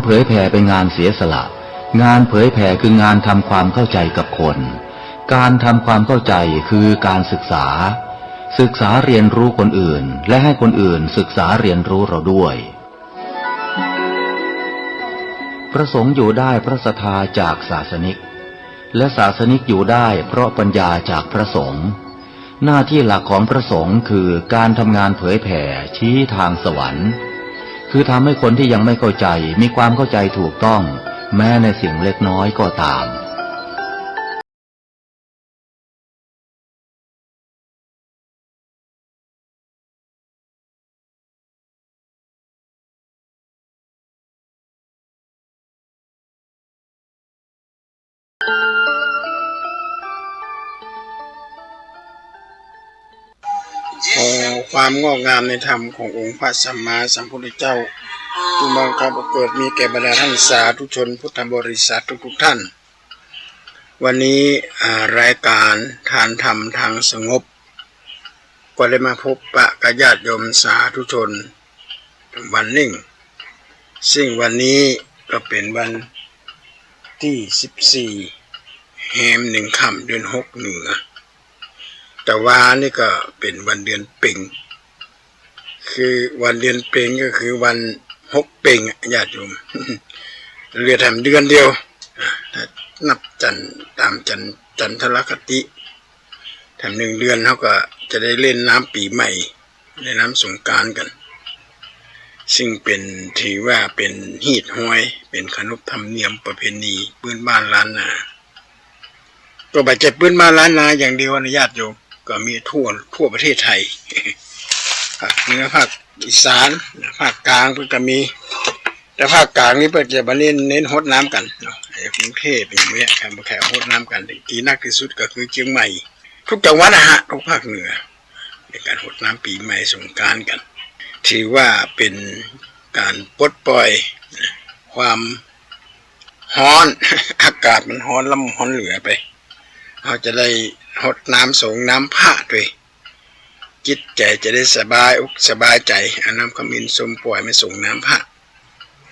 เผยแผ่เป็นงานเสียสละงานเผยแผ่คืองานทำความเข้าใจกับคนการทำความเข้าใจคือการศึกษาเรียนรู้คนอื่นและให้คนอื่นศึกษาเรียนรู้เราด้วยพระสงฆ์อยู่ได้เพราะศรัทธาจากศาสนิกและศาสนิกอยู่ได้เพราะปัญญาจากพระสงฆ์หน้าที่หลักของพระสงฆ์คือการทำงานเผยแผ่ชี้ทางสวรรค์คือทำให้คนที่ยังไม่เข้าใจมีความเข้าใจถูกต้องแม้ในสิ่งเล็กน้อยก็ตามขอความงอกงามในธรรมขององค์พระสัมมาสัมพุทธเจ้าจงบังเกิดมีแก่บรรดาท่านสาธุชนพุทธบริษัททุกท่านวันนี้รายการทานธรรมทางสงบก็ได้มาพบปะกับญาติโยมสาธุชนวันหนึ่งซึ่งวันนี้ก็เป็นวันที่14 แฮม 1 ค่ำเดือน 6เหนือแต่ว่านี่ก็เป็นวันเดือนเพ็ญคือวันเดือนเพ็ญก็คือวัน6เพ็ญญาติโยมเรียกทำเดือนเดียวนับจันตามจันทรคติทำ1 เดือนเขาก็จะได้เล่นน้ำปีใหม่เล่นน้ำสงกรานต์กันซึ่งเป็นถือว่าเป็นฮีดห้อยเป็นขนบธรรมเนียมประเพณีพื้นบ้านล้านนาก็บาดเจ็บพื้นบ้านล้านนาอย่างเดียวนะญาติโยมก็มีทั่วประเทศไทยภาคเหนือภาคอีสานภาคกลางเพิ่งก็มีแต่ภาคกลางนี่เพิ่งจะมาเน้นฮดน้ำกันเนาะไอ้กรุงเทพอย่างเงี้ยแค่ฮดน้ำกันที่นักที่สุดก็คือเชียงใหม่ทุกจังหวัดนะฮะทุกภาคเหนือในการฮดน้ำปีใหม่สงกรานต์กันถือว่าเป็นการปลดปล่อยความร้อนอากาศมันร้อนแล้วมันร้อนเหลือไปเราจะได้ฮดน้ำสงน้ำพระด้วยจิตใจจะได้สบายอกสบายใจเอาน้ำขมิ้นส้มปล่อยไม่ส่งน้ำพระ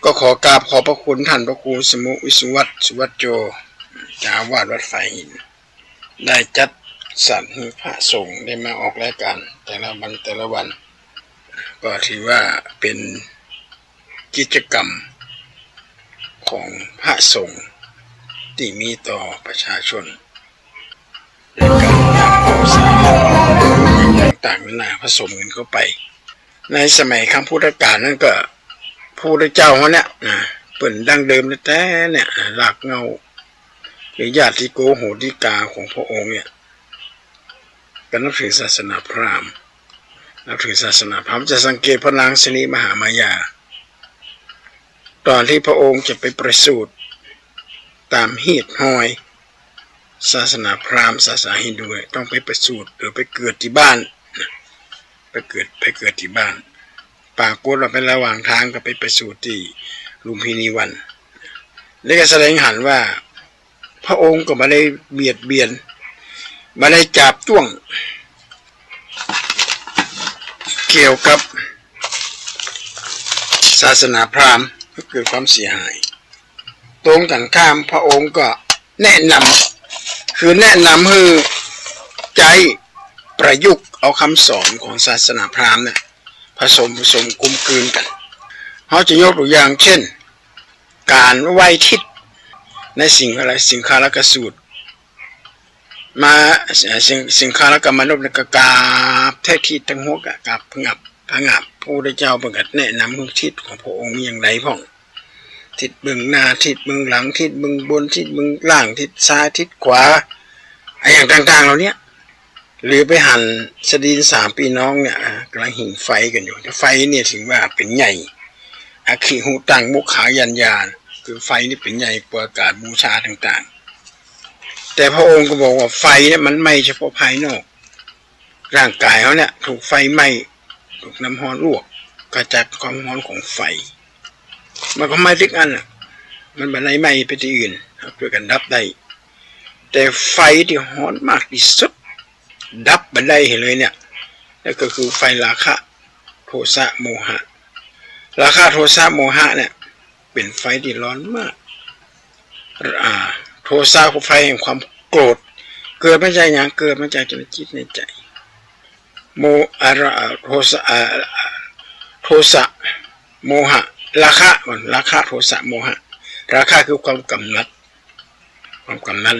ก็ขอกราบขอบพระคุณท่านพระครูสมุวิสุวัตสุวัจโจเจ้าอาวาสวัดฝ่ายหินได้จัดสรรพระสงฆ์ได้มาออกรายการแต่ละวันก็ถือว่าเป็นกิจกรรมของพระสงฆ์ที่มีต่อประชาชนในการนำข้าวสารต่างๆนานาผสมกันเข้าไปในสมัยครั้งพุทธกาลนั่นก็พระพุทธเจ้าเขาเนี่ยเปิ่นดั้งเดิมแต่เนี่ยหลักเงาหรือญาติโกโหติกาของพระองค์เนี่ยก็นับถือศาสนาพราหมณ์นับถือศาสนาพราหมณ์จะสังเกตพระนางสิริมหามายาตอนที่พระองค์จะไปประสูติตามฮีดห้อยศาสนาพราหมณ์ศาสนาฮินดูต้องไปประสูติหรือไปเกิดที่บ้านไปเกิดที่บ้านปากฏว่าเป็นระหว่างทางก็ไปประสูติที่ลุมพินีวันและก็แสดงหันว่าพระองค์ก็ไม่ได้เบียดเบียนไม่ได้จับจ้วงเกี่ยวกับศาสนาพราหมณ์ก็เกิดความเสียหายตรงกันข้ามพระองค์ก็แนะนำคือแนะนำให้ใจประยุกต์เอาคำสอนของศาสนาพราหมณ์เนี่ยผสมกลมกลืนกันเขาจะยกตัวอย่างเช่นการไหว้ทิศในสิ่งคาลกสูตรมาสิ่งคาลกมนุษย์กกาบแท้ทิศทั้งหัวกาบผงับพระพุทธเจ้าประกาศแนะนำทิศของพระองค์มีอย่างไรพ่องทิศเบื้องหน้าทิศเบื้องหลังทิศเบื้องบนทิศเบื้องล่างทิศซ้ายทิศขวาอย่างต่างๆเหล่านี้หรือไปหันสดีน3 พี่น้องเนี่ยกำลังหิ่งไฟกันอยู่ไฟเนี่ยถึงว่าเป็นใหญ่อาคีหูตังมุขายัญญาคือไฟนี่เป็นใหญ่กว่าการบูชาต่างๆแต่พระองค์ก็บอกว่าไฟเนี่ยมันไม่เฉพาะภายนอกร่างกายเขาเนี่ยถูกไฟไหม้ถูกน้ำร้อนลวกกระจัดความร้อนของไฟมันก็ไหม้ทุกอันมันไม่ได้ไหม้ไปที่อื่นเพื่อกันดับได้แต่ไฟที่ร้อนมากที่สุดดับบันไดเห็นเลยเนี่ยนั่นก็คือไฟราคะโทสะโมหะราคะโทสะโมหะเนี่ยเ เป็นไฟที่ร้อนมากโทสะคือไฟแห่งความโกรธเกิดมาจากอย่างเกิดมาจากจิตในใจโทสะโมหะราคะโทสะโมหะราคะคือความกำหนัด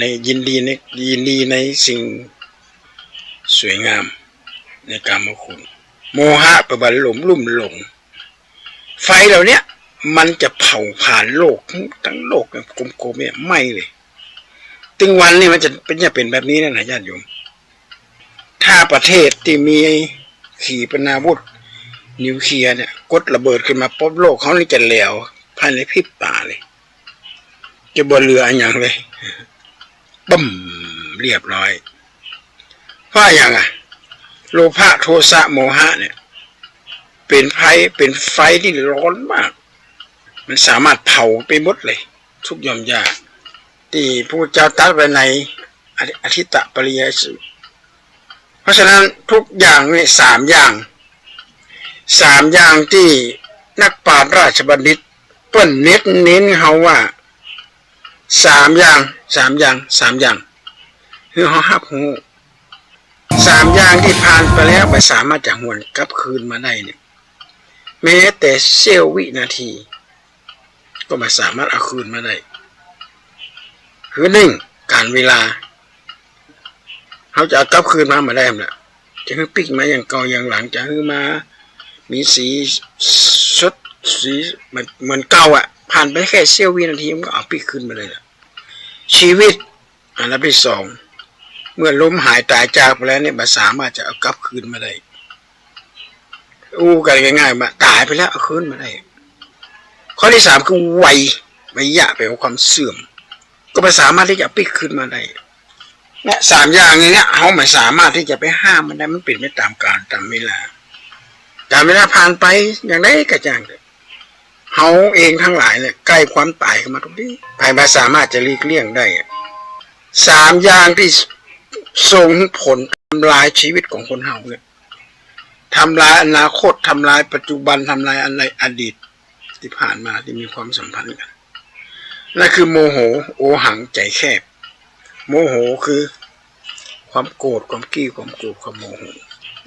ในยินดีในสิ่งสวยงามในกามคุณโมหะแปลว่าลุ่มหลงไฟเหล่านี้มันจะเผาผ่านโลกทั้งโลกกลมๆเนี่ยไหม้เลยถึงวันนี้มันจะเป็นแบบนี้นะญาติโยมถ้าประเทศที่มีขีปนาวุธนิวเคลียร์เนี่ยกดระเบิดขึ้นมาปุ๊บโลกเขานี่จะแหลวภายในพริบตาเลยจะบนเรืออย่างเลยบึ้มเรียบร้อยเพราะอย่างโลภะโทสะโมหะเนี่ยเป็นไฟที่ร้อนมากมันสามารถเผาไปหมดเลยทุกย่อมยากที่พระเจ้าตรัสไว้ในอทิตตปริยสูตรเพราะฉะนั้นทุกอย่างนี่สามอย่างที่นักปราชญ์ราชบัณฑิตเปิ้นเน้นเขาว่าสามอย่างคือเขาหับหูสามอย่างที่ผ่านไปแล้วไม่สามารถจะหวนกลับคืนมาได้เนี่ยแม้แต่เสี้ยววินาทีก็ไม่สามารถเอาคืนมาได้คือหนึ่งการเวลาเขาจะเอากลับคืนมาได้ไหมจะคือปิกมาอย่างเก่าอย่างหลังจะคือมามีสีสดสีเหมือนเก่าผ่านไปแค่เสี้ยววินาทีมันก็เอาปิกคืนมาเลยชีวิตอันดับที่สองเมื่อล้มหายตายจากไปแล้วเนี่ยมันสามารถจะเอากลับคืนมาได้กันง่ายๆมาตายไปแล้วเอาคืนมาได้ข้อที่สามคือวัยยะแปลว่าความเสื่อมก็ไม่สามารถที่จะปิดคืนมาได้เนี่ยสามอย่างนี้เนี่ยเขาไม่สามารถที่จะไปห้ามมันได้มันเป็นไปตามกาลตามเวลาผ่านไปอย่างไรก็จังเลยเขาเองทั้งหลายเนี่ยใกล้ความตายเข้ามาทุกทีใครไม่สามารถจะหลีกเลี่ยงได้สามอย่างที่ส่งผลทำลายชีวิตของคนเฮาเนี่ยทำลายอนาคตทำลายปัจจุบันทำลายอะไรอดีตที่ผ่านมาที่มีความสัมพันธ์กันนั่นคือโมโหโอหังใจแคบโมโหคือความโกรธความกี้ความโกรธความโมโห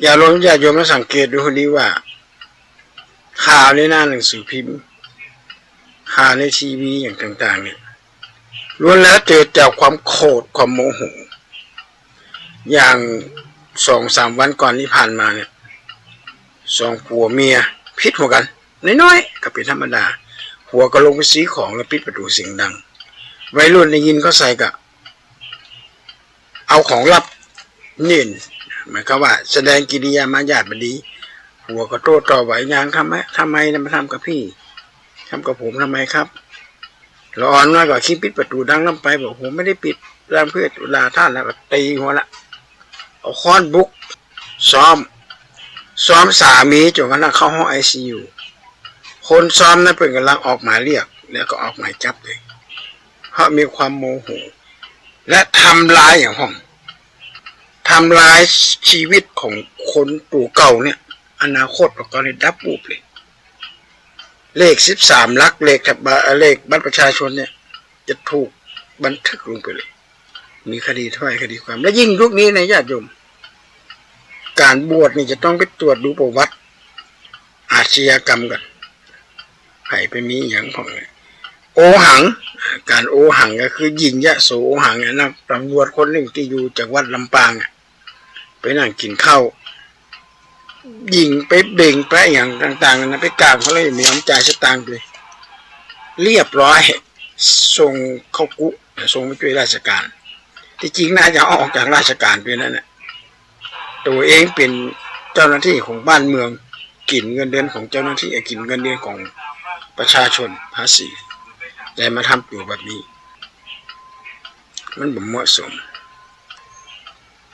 อย่าโยมมาสังเกตดูดีว่าข่าวในหน้าหนังสือพิมพ์ข่าวในทีวีอย่างต่างๆเนี่ยล้วนแล้วเจอจากความโกรธความโมโหอย่าง2-3 วันก่อนที่ผ่านมาเนี่ย2ผัวเมียพิษหัวกันน้อยๆก็เป็นธรรมดาหัวก็ลงไปซื้อของแล้วปิดประตูเสียงดังวัยรุ่นได้ยินก็ใส่กะเอาของลับนี่หมายความว่าแสดงกิริยามารยาทบดีหัวก็โต้ตอบไหวยังทำไมมาทำกับพี่ทำกับผมทำไมครับเราอ่อนน้อยกว่าคิดปิดประตูดังน้ำไปบอกผมไม่ได้ปิดร่างเพื่อตุลาท่านแล้วก็ตีหัวละเอาค้อนบุกซ้อมสามีจนกระทั่งเข้าห้องICUคนซ้อมนั้นเป็นกำลังออกหมายเรียกแล้วก็ออกหมายจับเลยเพราะมีความโมโหและทำลายอย่างห้องทำลายชีวิตของคนตัวเก่าเนี่ยอนาคตก็เลยดับบูบเลยเลข13 หลักเลขบัตรประชาชนเนี่ยจะถูกบันทึกลงไปเลยมีคดีถ้อยคดีความและยิ่งยุคนี้ในญาติโยมการบวชนี่จะต้องไปตรวจดูประวัติอาชญากรรมกันใครไปมีอย่างของโอหังการโอหังก็คือยิงยะโสโอหังนะตำรวจคนหนึ่งที่อยู่จากวัดลำปางไปนั่งกินข้าวยิงไปเบ่งไปอย่างต่างๆนะไปกราบเขาเลยมีน้ำใจสตางค์เลยเรียบร้อยส่งเข้ากุส่งไปช่วยราชการที่จริงน่าจะออกจากราชการไปนั่นแหละตัวเองเป็นเจ้าหน้าที่ของบ้านเมืองกินเงินเดือนของเจ้าหน้าที่กินเงินเดือนของประชาชนภาษีแต่มาทำอยู่แบบนี้มันบ่เหมาะสม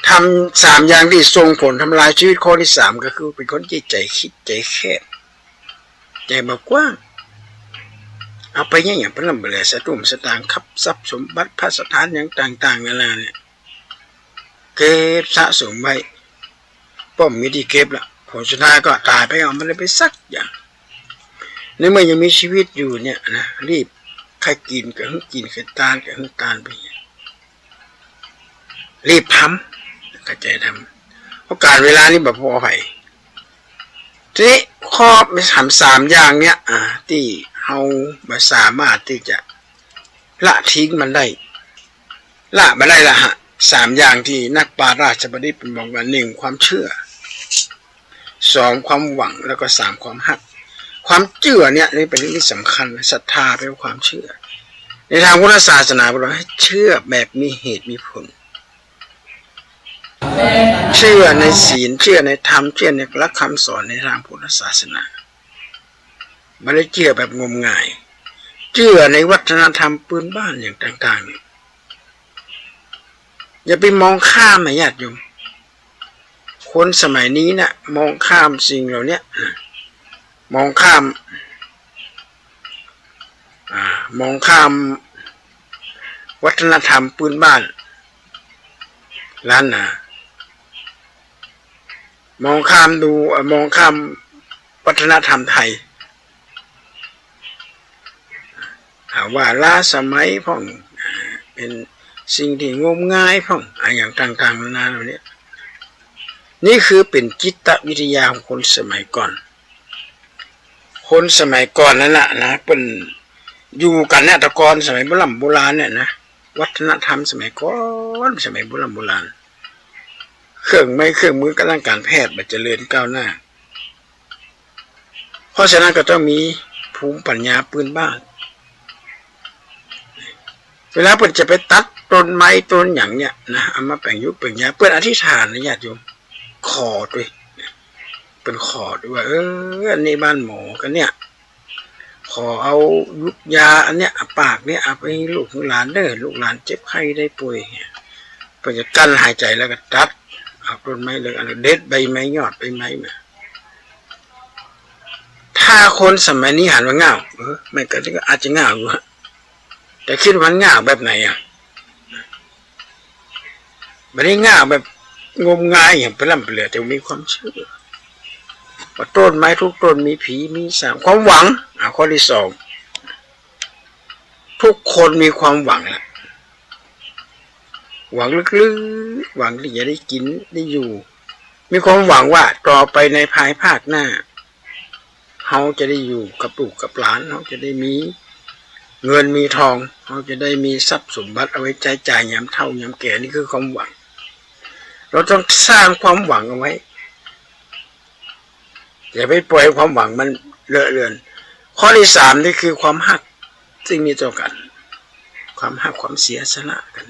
ทำ3อย่างที่ส่งผลทำลายชีวิตข้อที่3ก็คือเป็นคนใจคิดใจแคบใจบ่กว้างเอาไปอย่างพระลำบากสตุ้มสตางค์ขับทรัพย์สมบัติพระสถานอย่างต่างๆนานาเนี่ยเก็บสะสมไว้ป้อมมีที่เก็บละผลสุดท้ายก็ตายไปเอามันเลยไปสักอย่าง ในเมื่อยังมีชีวิตอยู่เนี่ยนะรีบใครกินก็ให้กินใครตานก็ให้ตานไปรีบทำกระจายทำเพราะการเวลานี้แบบพอไปทีนี้ข้อไม่ทำ3อย่างเนี้ยที่เราไม่สามารถที่จะละทิ้งมันได้ละมาได้ละฮะ3อย่างที่นักปราชญ์บดิตเป็นบอกว่า1ความเชื่อ2ความหวังแล้วก็3ความฮักความเชื่อเนี่ยนี่เป็นเรื่องที่สำคัญศรัทธาเป็นความเชื่อในทางพุทธศาสนาเราให้เชื่อแบบมีเหตุมีผลเชื่อในศีลเชื่อในธรรมเชื่อในหลักคำสอนในทางพุทธศาสนาไม่ได้เชื่อแบบงมงายเชื่อในวัฒนธรรมพื้นบ้านอย่างต่างๆอย่าไปมองข้ามนะญาติโยมคนสมัยนี้นะมองข้ามสิ่งเหล่านี้มองข้ามวัฒนธรรมพื้นบ้านล้านนามองข้ามวัฒนธรรมไทยว่าล้าสมัยพ่องเป็นสิ่งที่งมงายพ่องอย่างต่างๆนานาเหล่านี้นี่คือเป็นจิตวิทยาของคนสมัยก่อนคนสมัยก่อนนั่นแหละนะเป็นอยู่กันเนี่ยตะกอนสมัยโบราณเนี่ยนะวัฒนธรรมสมัยก่อนสมัยโบราณเครื่องมือกำลังการแพทย์มันเจริญก้าวหน้าเพราะฉะนั้นก็ต้องมีภูมิปัญญาพื้นบ้านเวลาเปิดจะไปตัดต้นไม้ต้นอย่างเนี้ยนะเอามาแปลงยุคแปลงยาเปิดอธิษฐานนะญาติโยมขอด้วยเป็นขอด้วยว่าอันนี้บ้านหมอกันเนี่ยขอเอายุกยาอันเนี้ยปากเนี้ยเอาไปลูกหลานเด้อลูกหลานเจ็บไข้ได้ป่วยเพื่อจะกั้นหายใจแล้วก็ตัดเอาต้นไม้เลยอันเด็ดใบไม้ยอดใบไม้มาถ้าคนสมัยนี้หันมาเงาไม่ก็อาจจะเงาอยู่แต่คิดว่ามันเงาแบบไหนไม่ได้เงาแบบงมงายอย่างไปล่ำไปเหลือแต่มีความเชื่อว่าต้นไม้ทุกต้นมีผีมีสางความหวังข้อที่2ทุกคนมีความหวังแหละหวังลึกๆหวังที่จะได้กินได้อยู่มีความหวังว่าต่อไปในภายภาคหน้าเขาจะได้อยู่กับลูกกับหลานเขาจะได้มีเงินมีทองเขาจะได้มีทรัพย์สมบัติเอาไว้จ่ายยามเฒ่ายามแก่นี่คือความหวังเราต้องสร้างความหวังเอาไว้อย่าไปปล่อยความหวังมันเลอะเลือนข้อที่3นี่คือความฮักซึ่งมีต่อกันความฮักความเสียสละกัน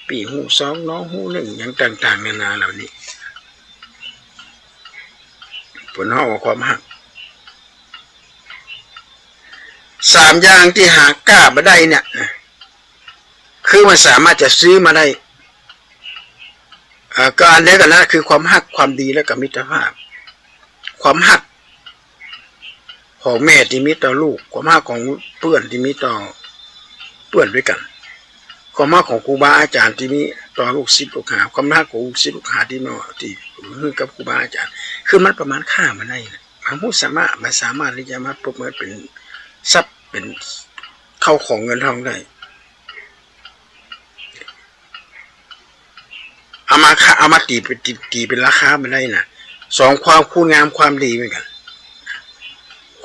ปีหู2น้องหู1อย่างต่างๆนานาเหล่านี้ผลห้องความฮัก3อย่างที่หากล้ามาได้เนี่ยคือมันสามารถจะซื้อมาได้การได้กันนะคือความฮักความดีและกับมิตรภาพความฮักของแม่ที่มีต่อลูกความฮักของเพื่อนที่มีต่อเพื่อนด้วยกันความฮักของครูบาอาจารย์ที่มีต่อลูกศิษย์ลูกหาความฮักของลูกศิษย์ลูกหาที่มาที่กับครูบาอาจารย์คือมันประมาณค่ามาได้นะมันสามารถที่จะมาประเมินเป็นทรัพย์เป็นเข้าของเงินทองได้เอามาตีเป็นราคามันได้นะ2ความคุณงามความดีเหมือนกัน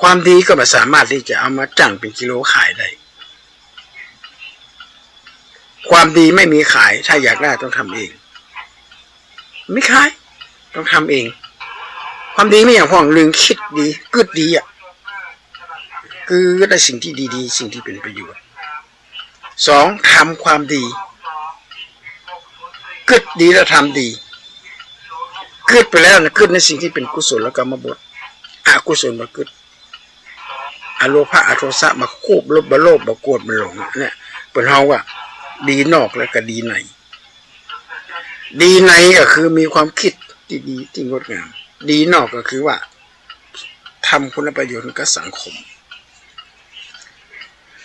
ความดีก็สามารถที่จะเอามาจั่งเป็นกิโลขายได้ความดีไม่มีขายถ้าอยากได้ต้องทำเองไม่ขายต้องทำเองความดีไม่อย่างพ่องลืมคิดดีกึดดีคือได้สิ่งที่ดีๆสิ่งที่เป็นประโยชน์2ทำความดีกึดดีแล้วทำดีกึดไปแล้วนะกึดในสิ่งที่เป็นกุศลกรรมบทอกุศลมากึดอโลภะอโทสะมาควบโลภมาโกรธมาหลงเนี่ยเป็นเฮาว่าดีนอกแล้วก็ดีในดีในก็คือมีความคิดที่ดีที่งดงามดีนอกก็คือว่าทำคุณประโยชน์กับสังคม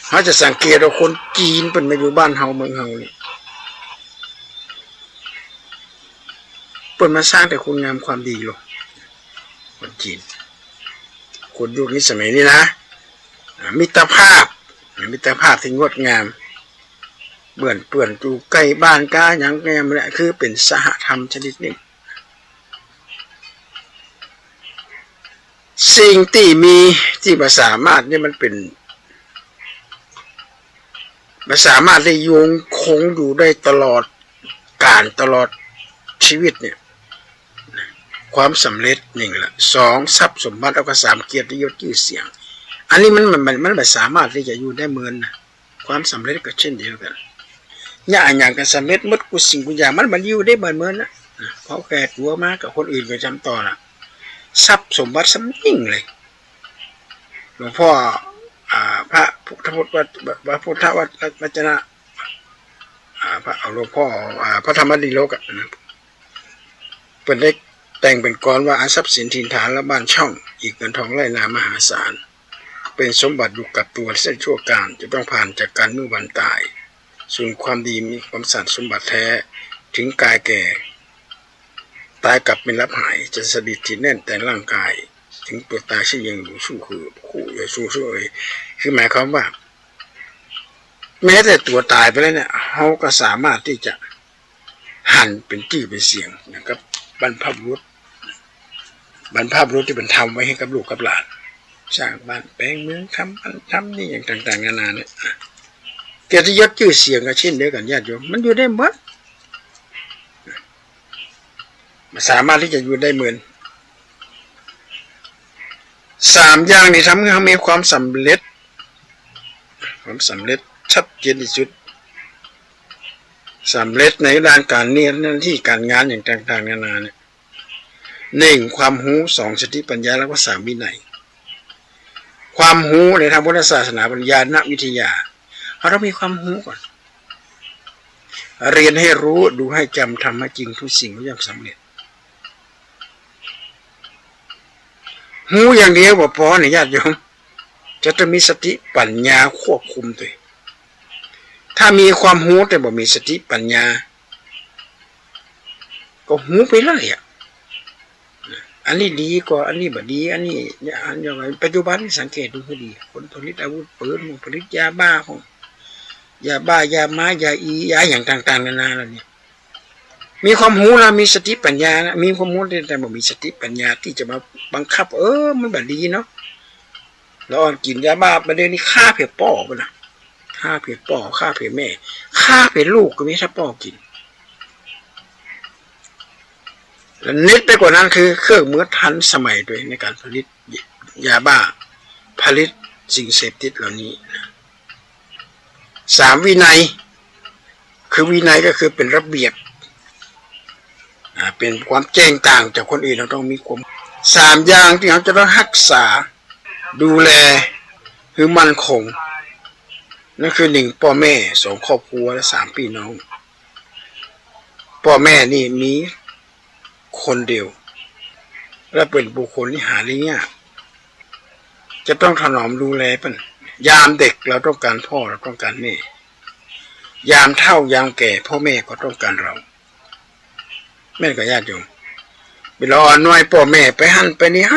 เขาจะสังเกตว่าคนจีนเป็นมาอยู่บ้านเฮาเมืองเฮานี่เป็นมาสร้างแต่คุณงามความดีหรอกคนจีน คนยุคนี้สมัยนี้นะมิตรภาพที่งดงามเบื่อนเปื่อนจูใกล้บ้านกาอย่างแงมเนี่ยคือเป็นสหธรรมชนิดหนึ่งสิ่งที่มีที่มาสามารถเนี่ยมันเป็นมาสามารถได้โยงคงอยู่ได้ตลอดการตลอดชีวิตเนี่ยความสำเร็จหนึ่งละสองทรัพย์สมบัติแล้วก็สามเกียรติยศชื่อเสียงอันนี้มันไม่สามารถที่จะอยู่ได้เหมือนนะความสำเร็จก็เช่นเดียวกันอย่างกันสำเร็จมดกูสิ่งกูอย่างมันอยู่ได้เหมือนนะเพราะแก่ตัวมากกับคนอื่นก็จำต่อละทรัพย์สมบัติสำยิ่งเลยหลวงพ่อพระพุทธวจนะพระหลวงพ่อพระธรรมดิโลกเป็นได้แต่งเป็นกรว่าทรัพย์สินถิ่นฐานและบ้านช่องอีกเงินทองไร่นามหาศาลเป็นสมบัติอยู่กับตัวเส้นชั่วการจะต้องผ่านจากการเมื่อวันตายส่วนความดีมีความสัตย์สมบัติแท้ถึงกายแก่ตายกลับเป็นรับหายจะสดิดที่แน่นแต่ร่างกายถึงตัวตายเช่นยังอยู่สู้คือคู่อย่าสู้คือหมายความว่าแม้แต่ตัวตายไปแล้วเนี่ยเขาก็สามารถที่จะหั่นเป็นจี้เป็นเสียงนะครับบรรพบุรุษที่เป็นทำไว้ให้กับลูกกับหลานสร้างบ้านแปลงเมืองทำนี่อย่างต่างๆนานาเนี่ยเกียรติยศชื่อเสียงก็เช่นเดียวกันญาติโยมมันอยู่ได้หมดสามารถที่จะอยู่ได้เหมือนสามอย่างนี้ทำให้เขามีความสำเร็จชัดเจนที่สุดสำเร็จในด้านการเรียนหน้าที่การงานอย่างต่างๆนานาเนี่ยหนึ่งความรู้สองสติปัญญาแล้วก็สามวินัยความรู้ในทางพุทธศาสนาปัญญาณวิทยาเราต้องมีความรู้ก่อนเรียนให้รู้ดูให้จำทำให้จริงทุกสิ่งทุกอย่างสำเร็จหูอย่างเดียวบ่พอเนี่ยญาติโยมจะต้องมีสติปัญญาควบคุมตัวถ้ามีความหูแต่บ่มีสติปัญญาก็หูไปเลยอันนี้ดีกว่าอันนี้บ่ดีอันนี้อย่างไรปัจจุบันสังเกตดูให้ดีคนผลิตอาวุธปืนผลิตยาบ้ายาม้ายาอย่างต่างๆนานาแล้วเนี่ยมีความรู้นะมีสติปัญญานะมีความรู้แต่บ่มีสติปัญญาที่จะมาบังคับมันแบบดีเนาะแล้วกินยาบ้าประเดี๋ยวนี้ฆ่าเพียป่อไปนะฆ่าเพียป่อฆ่าเพียแม่ฆ่าเพียลูกก็ไม่ถ้าป่อกินและนิดไปกว่านั้นคือเครื่องมือทันสมัยด้วยในการผลิตยาบ้าผลิตสิ่งเสพติดเหล่านี้สามวินัยคือวินัยก็คือเป็นระเบียบเป็นความแจ้งต่างจากคนอื่นเราต้องมีความสามอย่างที่เราจะต้องรักษาดูแลคือมั่นคงนั่นคือหนึ่งพ่อแม่สองครอบครัวและสามพี่น้องพ่อแม่นี่มีคนเดียวและเป็นบุคคลที่หาได้ยากจะต้องถนอมดูแลเป็นยามเด็กเราต้องการพ่อเราต้องการแม่ยามเฒ่ายามแก่พ่อแม่ก็ต้องการเราแม่ก็ญาติโยมเวลาอ่อนน้อยพ่อแม่ไปหั่นไปนี่ใ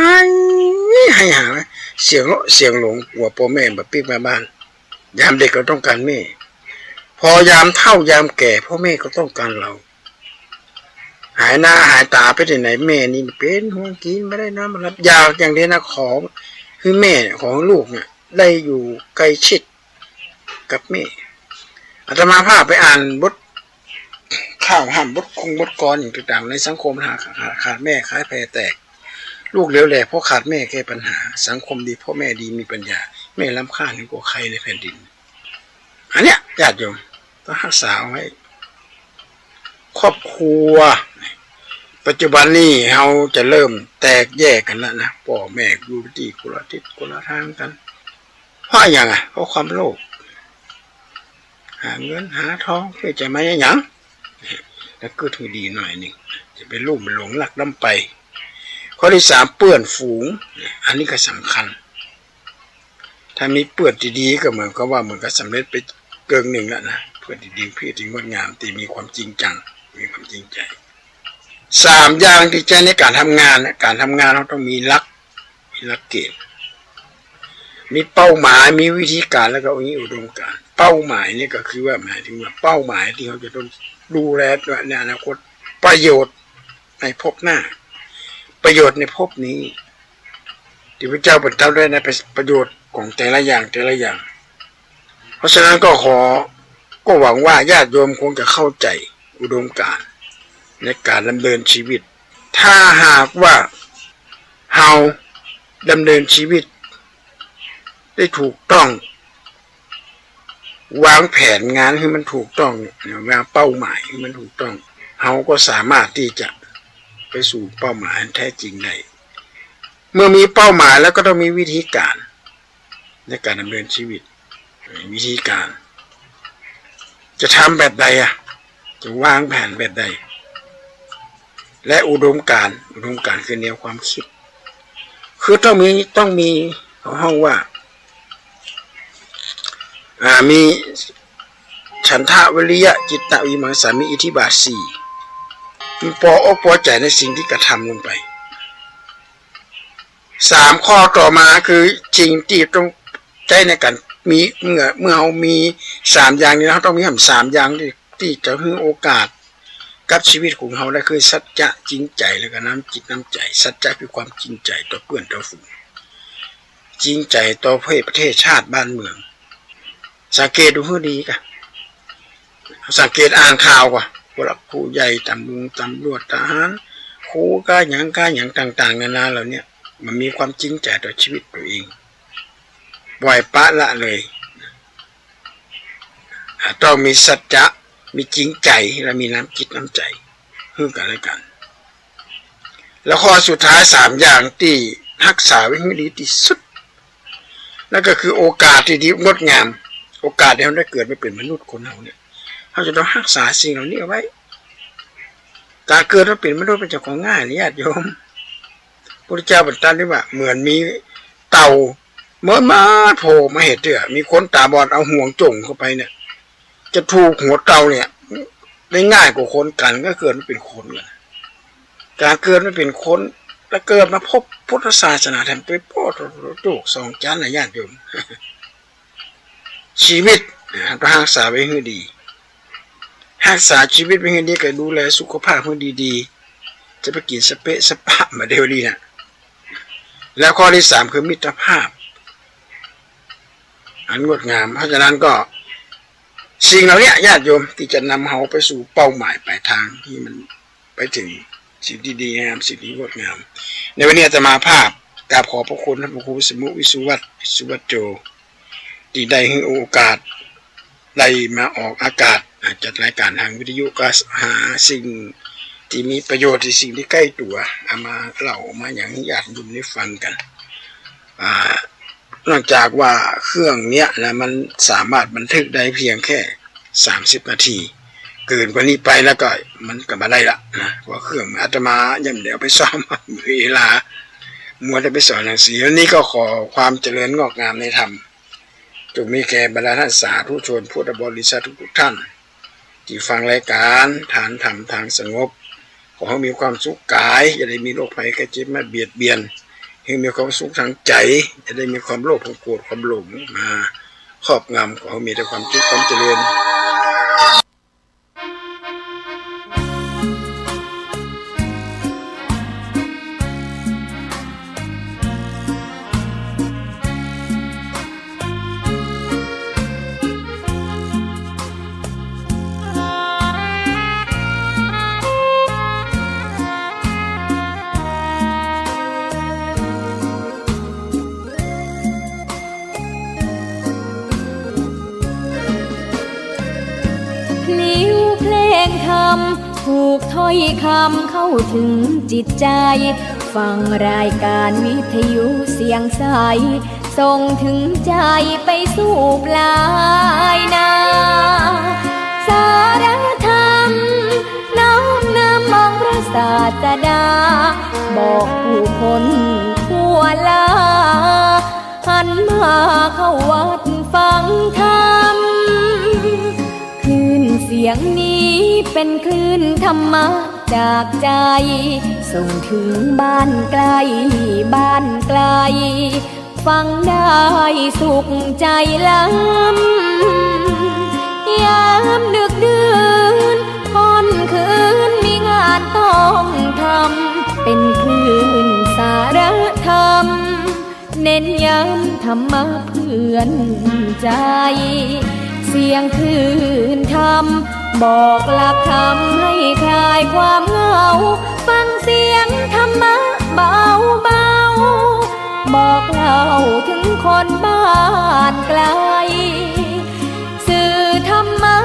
ห้หาเสียงหลงกลัวพ่อแม่แบบปิ๊กมาบ้านยามเด็กเราต้องการแม่พอยามเฒ่ายามแก่พ่อแม่ก็ต้องการเราหายหน้าหายตาไปที่ไหนแม่นี่เป็นห่วงกินไม่ได้น้ำรับยาอย่างเดียวนะขอคือแม่ของลูกเนี่ยได้อยู่ใกล้ชิดกับแม่อาตมาภาพไปอ่านบทข้าวห้ามบทกรอย่างต่างๆในสังคมขาดแม่ขายแพรแตกลูกเหลวแหลกเพราะขาดแม่แก้ปัญหาสังคมดีเพราะแม่ดีมีปัญญาแม่ล้ำค่ายิ่งกว่าใครในแผ่นดินอันเนี้ยญาติโยมต้องรักษาไว้ครอบครัวปัจจุบันนี้เราจะเริ่มแตกแยกกันแล้วนะพ่อแม่อยู่ที่คนละทิศคนละทางกันเพราะอย่างไรเพราะความโลภหาเงินหาทองเพื่อจะมาอย่างแล้วก็ถือดีหน่อยหนึ่งจะไปลุ่มหลงหลักล้ำไปข้อที่สามเปื้อนฝูงอันนี้ก็สำคัญถ้ามีเปื้อนดีๆก็เหมือนกับว่าเหมือนกับสำเร็จไปเกินหนึ่งแล้วนะเปื้อนดีๆเพื่อที่งดงามที่มีความจริงจังมีความจริงใจสามอย่างที่ใช้ในการทำงานเราต้องมีหลักเกณฑ์ มีเป้าหมายมีวิธีการแล้วก็มีอุดมการณ์เป้าหมายนี่ก็คือว่าหมายถึงว่าเป้าหมายที่เขาจะต้องดูแลในอนาคตประโยชน์ในภพหน้าประโยชน์ในภพนี้ที่พระเจ้าบรรทำได้ในประโยชน์ของแต่ละอย่างเพราะฉะนั้นก็หวังว่าญาติโยมคงจะเข้าใจอุดมการณ์ในการดำเนินชีวิตถ้าหากว่าเฮาดำเนินชีวิตได้ถูกต้องวางแผนงานให้มันถูกต้องวางเป้าหมายให้มันถูกต้องเฮาก็สามารถที่จะไปสู่เป้าหมายแท้จริงได้เมื่อมีเป้าหมายแล้วก็ต้องมีวิธีการในการดำเนินชีวิตวิธีการจะทำแบบใดจะวางแผนแบบใดและอุดมการณ์คือแนวความคิดคือต้องมีห้องว่ามีฉันทะวิริยะจิตตวิมังสามีอิทธิบาท4มันพอใจในสิ่งที่กระทำลงไป3ข้อต่อมาคือสิ่งที่ต้องใจในการมีเมื่อเรามี3อย่างนี้เราต้องมี3อย่างที่จะให้โอกาสกับชีวิตของเราได้คือสัจจะจริงใจแล้วก็น้ำจิตน้ำใจสัจจะคือความจริงใจต่อเพื่อนต่อฝูงจริงใจต่อประเทศชาติบ้านเมืองสังเกตดูให้ดีกันสังเกตอ่านข่าวก่ะผู้หลักผู้ใหญ่ตำรวจทหารครูก็อย่างต่างๆนานาเหล่านี้มันมีความจริงใจต่อชีวิตตัวเองปล่อยปะละเลยต้องมีสัจจะมีจริงใจและมีน้ำจิตน้ำใจให้กันและกันแล้วข้อสุดท้าย3อย่างที่รักษาไว้ให้ดีที่สุดนั่นก็คือโอกาสที่ดีงดงามโอกาสที่เราได้เกิดมาเป็นมนุษย์คนเราเนี่ยเราจะต้องรักษาสิ่งเหล่านี้เอาไว้การเกิดมาเป็นมนุษย์เป็นเจ้าของง่ายเลยญาติโยมพระเจ้าบัญญัติไว้ว่าเหมือนมีเต่าเมื่อมาโผล่มาเห็นมีคนตาบอดเอาห่วงจุ่มเข้าไปเนี่ยจะถูกหัวเต่าเนี่ยได้ง่ายกว่าคนกันก็เกิดมาเป็นคนเลยการเกิดมาเป็นคนแล้วเกิดมาพบพุทธศาสนาแทนไปโปรดจุก2 จานนะญาติโยมชีวิตต้องรักษาไว้ให้ดีรักษาชีวิตไว้ให้ดีก็ดูแลสุขภาพให้ดีๆจะไปกินสเปะสปะมาเดี๋ยวนี้นะแล้วข้อที่3คือมิตรภาพอันงดงามเพราะฉะนั้นก็สิ่งเหล่านี้ญาติโยมที่จะนำเราไปสู่เป้าหมายปลายทางที่มันไปถึงสิ่งดีๆงามสิ่งที่งดงามในวันนี้อาตมาภาพกราบขอบพระคุณท่านพระครูสมุวิสุวัตโจที่ได้ให้โอกาสได้มาออกอากาศจัดรายการทางวิทยุก็หาสิ่งที่มีประโยชน์ที่สิ่งที่ใกล้ตัวเอามาเล่ามาอย่างญาติโยมได้ฟังกันนอกจากว่าเครื่องเนี้ยนะมันสามารถบันทึกได้เพียงแค่30 นาทีเกินกว่านี้ไปแล้วก็มันก็มาได้ละนะเพราะเครื่องอาตมาย่ำเดี๋ยวไปซ้อมเวลามัวได้ไปสอนหนังสือแล้วนี้ก็ขอความเจริญงอกงามในธรรมจงมีแก่บรรดาท่านสาธุชนพุทธบริษัททุกท่านที่ฟังรายการฐานธรรมทางสงบขอให้มีความสุขกายอย่าได้มีโรคภัยไข้เจ็บมาเบียดเบียนให้มีความสุขทางใจจะได้มีความโลภความโกรธความหลงมาครอบงำขอให้มีแต่ความสุขความเจริญ ถูกถ้อยคำเข้าถึงจิตใจฟังรายการวิทยุเสียงใสส่งถึงใจไปสู่ปลายนาสารธรรมน้อมนำมองพระศาสดาบอกผู้คนทั่วลาหันมาเข้าวัดฟังธรรมคลื่นเสียงนี้เป็นคลื่นธรรมะจากใจส่งถึงบ้านไกลบ้านไกล ฟังได้สุขใจล้ำยามดึกดื่นค่ำคืนมีงานต้องทำเป็นคลื่นสารธรรมเน้นย้ำธรรมะเพื่อนใจเสียงคลื่นธรรมบอกหลักธรรมให้คลายความเหงาฟังเสียงธรรมะเบาเบาบอกเล่าถึงคนบ้านไกลสื่อธรรมะ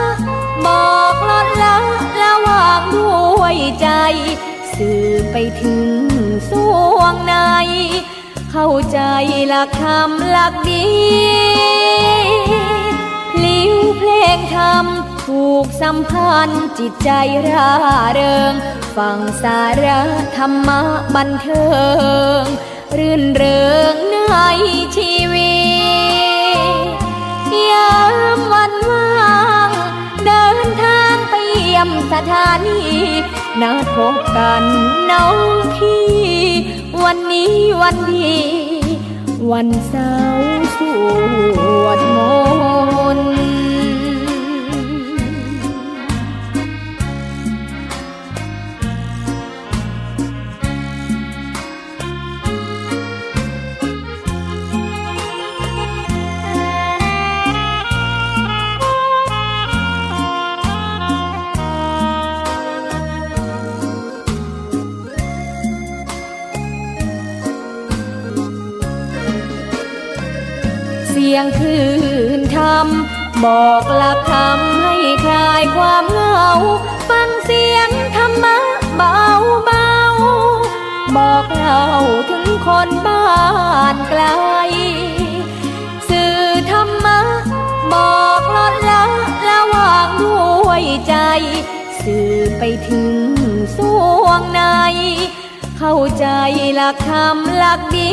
บอกลดละระหว่างด้วยใจสื่อไปถึงสวงในเข้าใจหลักธรรมหลักดีพลิ้วเพลงธรรมผูกสัมพันธ์จิตใจร่าเริงฟังสาระธรรมะบันเทิงรื่นเริงในชีวิตยามวันว่างเดินทางไปเยี่ยมสถานีนัดพบกันน้องพี่วันนี้วันดีวันเสาร์สวดมนต์เสียงคลื่นธรรมบอกหลักธรรมให้คลายความเหงาฟังเสียงธรรมะเบาเบาบอกเล่าถึงคนบ้านไกลสื่อธรรมะบอกลดละระหว่างด้วยใจสื่อไปถึงสวงในเข้าใจหลักธรรมหลักดี